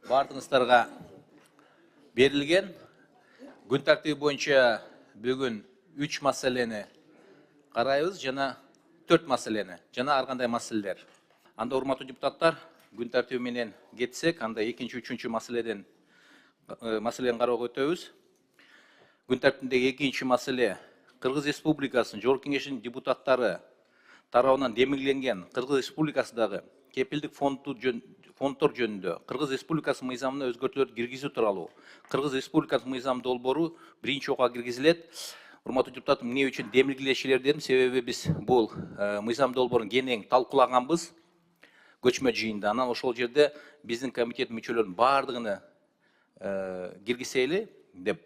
бардыңыздарға берілген. Күн тәртібі бойынша бүгін 3 мәселені қарайбыз, жана 4 мәселені, жана арқандай мәселелер. Анда урматтуу депутаттар, күн тәртібі менен кетсек, анда 2-3 мәселені қарауға өтөбүз. Күн тәртібіндегі 2 мәселе Кыргыз Республикасының Жогорку Кеңешинин депутаттары тарабынан демилгенген Кыргыз Республикасындагы кепилдик фонддор жөнүндө Кыргыз Республикасынын мыйзамына өзгөртүүлөрдү киргизүү тууралуу. Кыргыз Республикасынын мыйзам долбоору биринчи окууга киргизилет. Урматтуу депутат, эмне үчүн демилгелешилер дедим, себеби биз бул мыйзам долбоорун кенен талкуулаганбыз көчмө жыйында. Анан ошол жерде биздин комитет мүчөлөрүнүн баардыгыны киргизели деп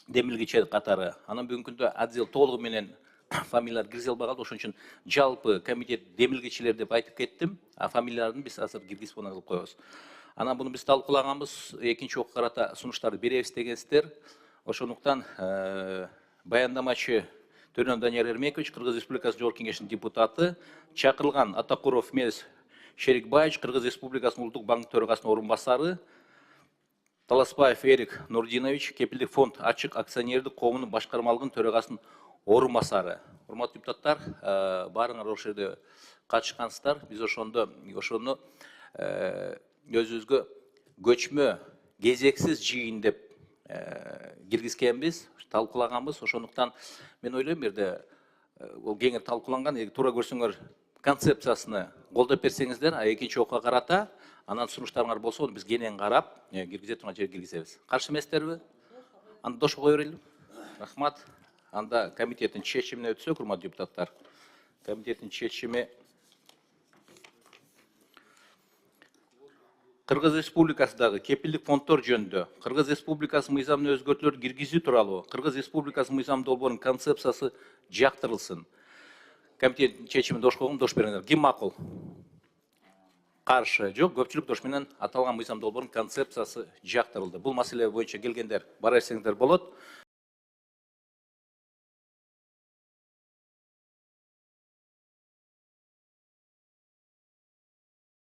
демилгече катары. Анан бүгүнкү күндө отдел толугу менен фамилиялар киргизе албай калды. Ошон үчүн жалпы комитет демилгечилер деп айтып кеттим. А фамилияларын биз азыр киргизип кылып коебуз. Анан буну биз талкуулаганбыз, экинчи окууга карата сунуштарды беребиз дегенсиздер. Ошондуктан баяндамачы Төрөн Данияр Эрмекович, Кыргыз Республикасы Жогорку Кеңешинин депутаты, чакырылган Атакуров Мез Шерикбаевич, Кыргыз Республикасынын Улуттук банк төрагасынын орун басары, Таласбаев Эрик Нурдинович, кепилдик фонд ачык акционердик коомунун башкармалыгынын төрагасынын орун басары. Урматтуу депутаттар, баарыңар ошол жерде катышкансыздар. Биз ошону өзүбүзгө көчмө кезексиз жыйын деп киргизкенбиз, талкуулаганбыз. Ошондуктан мен ойлойм, жерде ол кеңири талкууланган, туура көрсөңөр концепциясыны колдоп берсеңиздер, экинчи окууга карата анан сунуштарыңар болсо, биз кенен карап, киргизе турган жерге киргизебиз. Каршы эмессиздерби? Анда дош кое берели. Рахмат. Анда комитеттин чечимине өтсөк, урматтуу депутаттар. Комитеттин чечими Кыргыз Республикасындагы кепилдик фонддор жөнүндө Кыргыз Республикасынын мыйзамына өзгөртүүлөрдү киргизүү тууралуу Кыргыз Республикасынын мыйзам долбоорунун концепциясы жактырылсын. Комитеттин чечимин дош койгон, дош бериңер. Ким макул? Каршы жок, көпчүлүк дош менен аталган мыйзам долбоорунун концепциясы жактырылды. Бул маселе боюнча келгендер бара берсеңиздер болот.